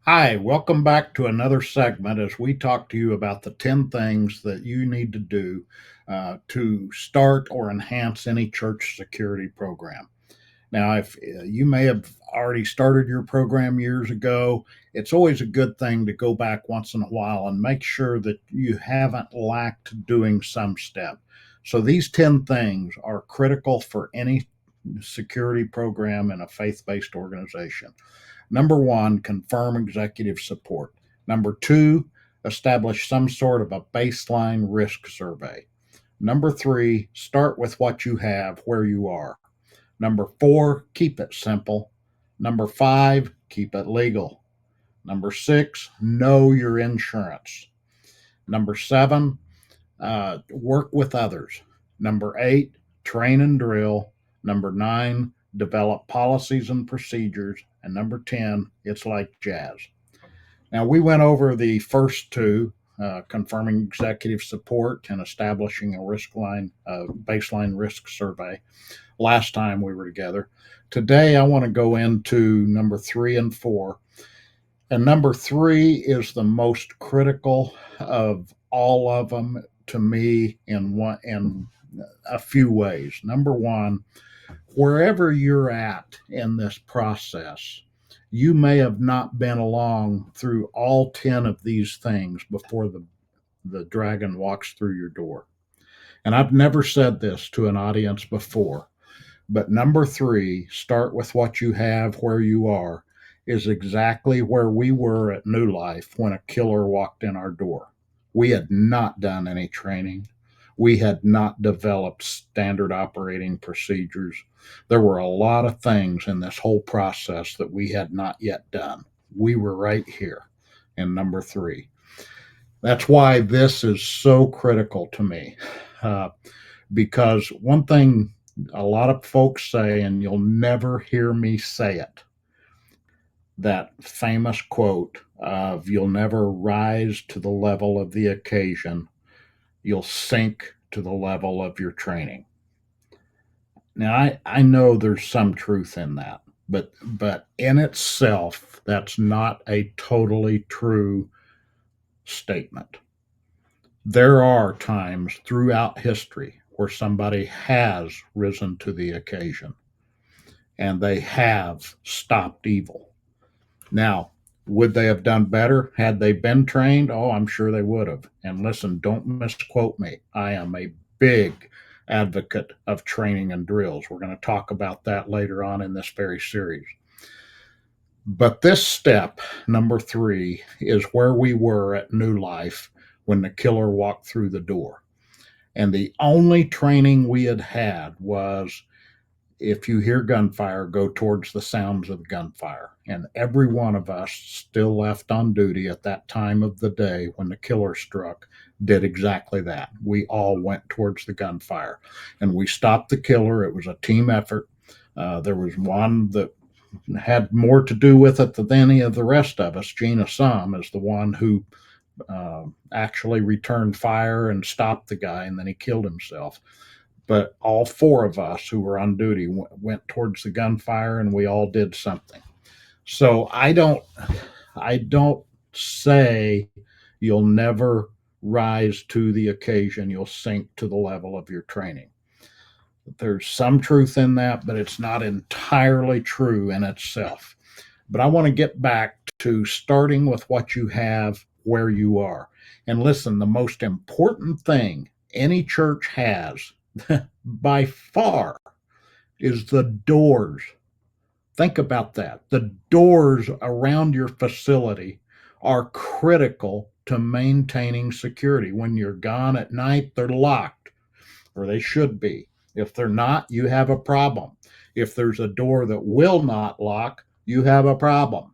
Hi, welcome back to another segment as we talk to you about the 10 things that you need to do to start or enhance any church security program. Now, if you may have already started your program years ago, it's always a good thing to go back once in a while and make sure that you haven't lacked doing some step. So, these 10 things are critical for any security program in a faith based organization. Number one, confirm executive support. Number two, establish some sort of a baseline risk survey. Number three, start with what you have where you are. Number four, keep it simple. Number five, keep it legal. Number six, know your insurance. Number seven, work with others. Number eight, train and drill. Number nine, develop policies and procedures. And number 10, it's like jazz. Now, we went over the first two, confirming executive support and establishing a baseline risk survey, last time we were together. Today, I want to go into number three and four. And number three is the most critical of all of them to me in a few ways. Number one, wherever you're at in this process, you may have not been along through all 10 of these things before the dragon walks through your door. And I've never said this to an audience before, but number three, start with what you have where you are, is exactly where we were at New Life when a killer walked in our door. We had not done any training. We had not developed standard operating procedures. There were a lot of things in this whole process that we had not yet done. We were right here in number three. That's why this is so critical to me. Uh, because one thing a lot of folks say, and you'll never hear me say it, that famous quote of you'll never rise to the level of the occasion, you'll sink to the level of your training. Now, I know there's some truth in that, but in itself, that's not a totally true statement. There are times throughout history where somebody has risen to the occasion and they have stopped evil. Now, would they have done better had they been trained? Oh, I'm sure they would have. And listen, don't misquote me. I am a big advocate of training and drills. We're going to talk about that later on in this very series. But this step, number three, is where we were at New Life when the killer walked through the door. And the only training we had had was if you hear gunfire, go towards the sounds of gunfire. And every one of us still left on duty at that time of the day when the killer struck did exactly that. We all went towards the gunfire and we stopped the killer. It was a team effort. There was one that had more to do with it than any of the rest of us. Gina Sum is the one who actually returned fire and stopped the guy, and then he killed himself. But all four of us who were on duty went towards the gunfire, and we all did something. So I don't say you'll never rise to the occasion. You'll sink to the level of your training. There's some truth in that, but it's not entirely true in itself. But I want to get back to starting with what you have where you are. And listen, the most important thing any church has by far is the doors. Think about that. The doors around your facility are critical to maintaining security. When you're gone at night, they're locked, or they should be. If they're not, you have a problem. If there's a door that will not lock, you have a problem.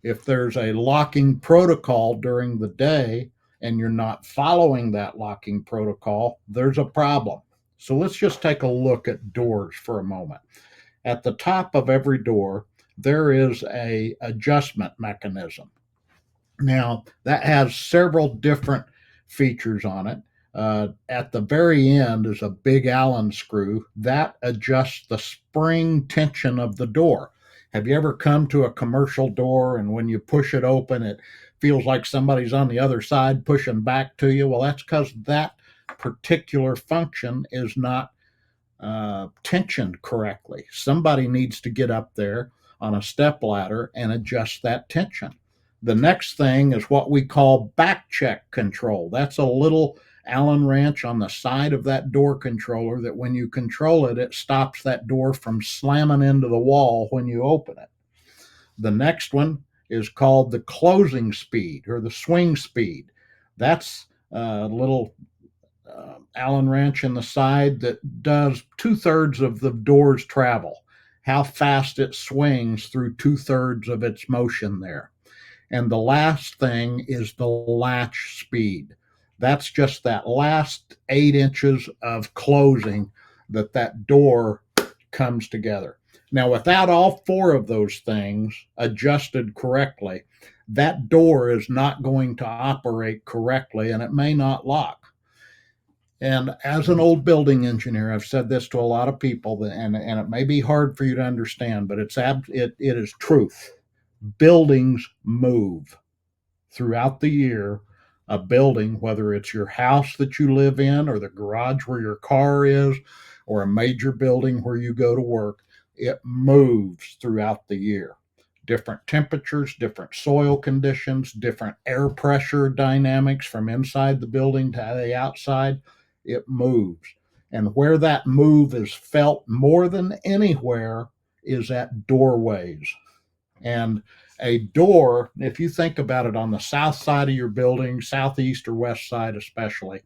If there's a locking protocol during the day and you're not following that locking protocol, there's a problem. So let's just take a look at doors for a moment. At the top of every door, there is a adjustment mechanism. Now, that has several different features on it. At the very end is a big Allen screw that adjusts the spring tension of the door. Have you ever come to a commercial door and when you push it open, it feels like somebody's on the other side pushing back to you? Well, that's because that particular function is not tensioned correctly. Somebody needs to get up there on a step ladder and adjust that tension. The next thing is what we call back check control. That's a little Allen wrench on the side of that door controller that when you control it, it stops that door from slamming into the wall when you open it. The next one is called the closing speed or the swing speed. That's a little Allen wrench in the side that does 2/3 of the door's travel, how fast it swings through 2/3 of its motion there. And the last thing is the latch speed. That's just that last 8 inches of closing that door comes together. Now, without all four of those things adjusted correctly, that door is not going to operate correctly and it may not lock. And as an old building engineer, I've said this to a lot of people, and it may be hard for you to understand, but it is truth. Buildings move throughout the year. A building, whether it's your house that you live in, or the garage where your car is, or a major building where you go to work, it moves throughout the year. Different temperatures, different soil conditions, different air pressure dynamics from inside the building to the outside, it moves. And where that move is felt more than anywhere is at doorways. And a door, if you think about it on the south side of your building, southeast or west side especially,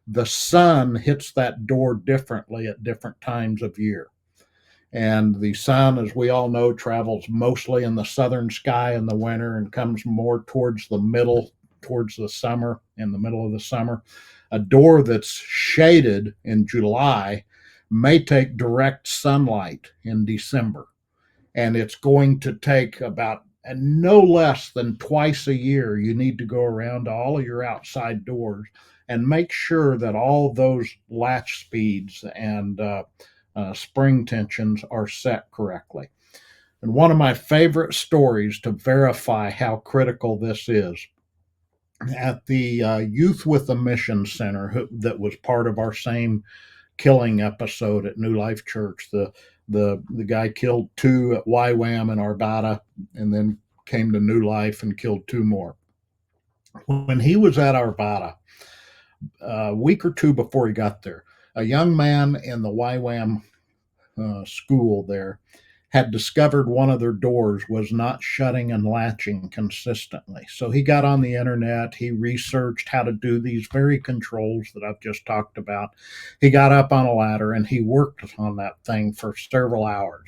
the sun hits that door differently at different times of year. And the sun, as we all know, travels mostly in the southern sky in the winter and comes more towards the middle, towards the summer, in the middle of the summer. A door that's shaded in July may take direct sunlight in December. And it's going to take about no less than twice a year. You need to go around to all of your outside doors and make sure that all those latch speeds and spring tensions are set correctly. And one of my favorite stories to verify how critical this is, at the Youth with a Mission Center that was part of our same killing episode at New Life Church, the guy killed two at YWAM in Arvada and then came to New Life and killed two more. When he was at Arvada, a week or two before he got there, a young man in the YWAM school there had discovered one of their doors was not shutting and latching consistently. So he got on the internet, he researched how to do these very controls that I've just talked about. He got up on a ladder and he worked on that thing for several hours.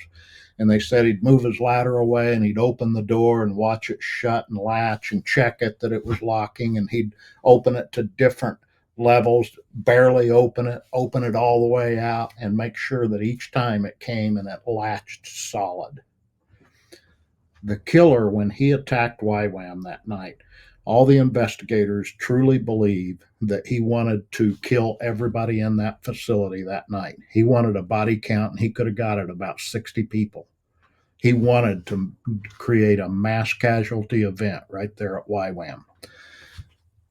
And they said he'd move his ladder away and he'd open the door and watch it shut and latch and check it that it was locking, and he'd open it to different levels, barely open it all the way out, and make sure that each time it came and it latched solid. The killer, when he attacked YWAM that night, all the investigators truly believe that he wanted to kill everybody in that facility that night. He wanted a body count, and he could have got it about 60 people. He wanted to create a mass casualty event right there at YWAM.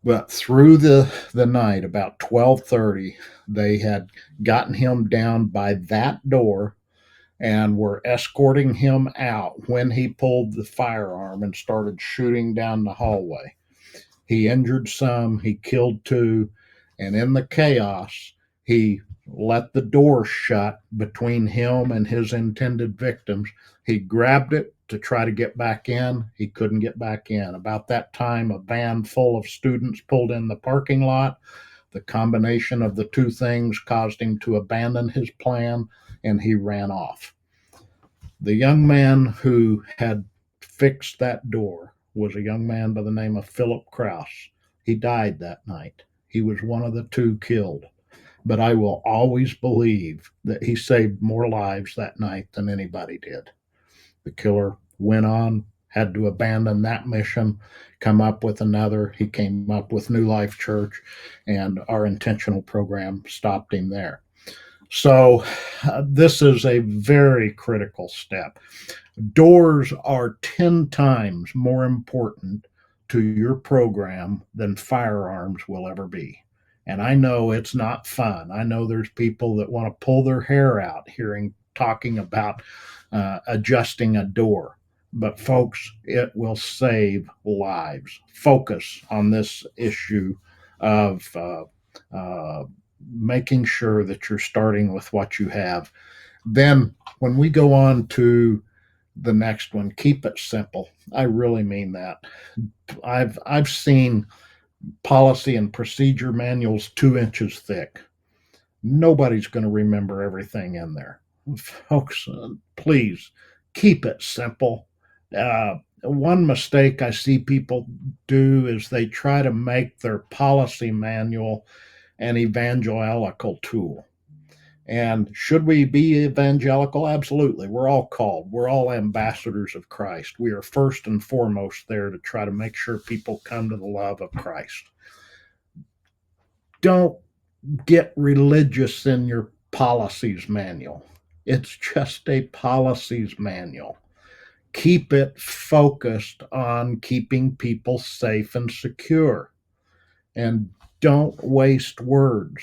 But through the night, about 12:30, they had gotten him down by that door and were escorting him out when he pulled the firearm and started shooting down the hallway. He injured some, he killed two, and in the chaos, he let the door shut between him and his intended victims. He grabbed it to try to get back in. He couldn't get back in. About that time, a van full of students pulled in the parking lot. The combination of the two things caused him to abandon his plan, and he ran off. The young man who had fixed that door was a young man by the name of Philip Krause. He died that night. He was one of the two killed. But I will always believe that he saved more lives that night than anybody did. The killer went on, had to abandon that mission, come up with another. He came up with New Life Church, and our intentional program stopped him there. So, this is a very critical step. Doors are 10 times more important to your program than firearms will ever be. And I know it's not fun. I know there's people that want to pull their hair out hearing talking about adjusting a door. But folks, it will save lives. Focus on this issue of uh, making sure that you're starting with what you have. Then, when we go on to the next one, keep it simple. I really mean that. I've seen policy and procedure manuals 2 inches thick. Nobody's going to remember everything in there. Folks, please keep it simple. One mistake I see people do is they try to make their policy manual an evangelical tool. And should we be evangelical? Absolutely. We're all called. We're all ambassadors of Christ. We are first and foremost there to try to make sure people come to the love of Christ. Don't get religious in your policies manual. It's just a policies manual. Keep it focused on keeping people safe and secure. And don't waste words.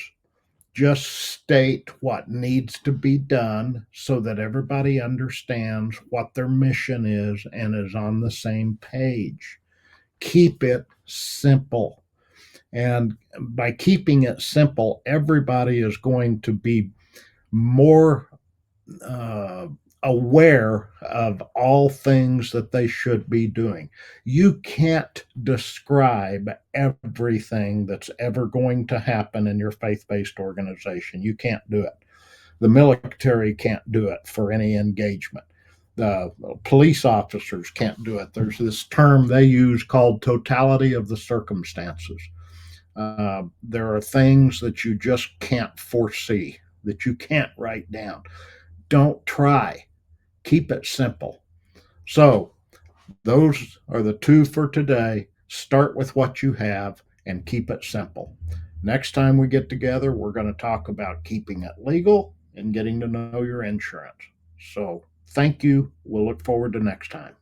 Just state what needs to be done so that everybody understands what their mission is and is on the same page. Keep it simple. And by keeping it simple, everybody is going to be more uh, aware of all things that they should be doing. You can't describe everything that's ever going to happen in your faith based organization. You can't do it. The military can't do it for any engagement. The police officers can't do it. There's this term they use called totality of the circumstances. There are things that you just can't foresee, that you can't write down. Don't try. Keep it simple. So, those are the two for today. Start with what you have and keep it simple. Next time we get together, we're going to talk about keeping it legal and getting to know your insurance. So, thank you. We'll look forward to next time.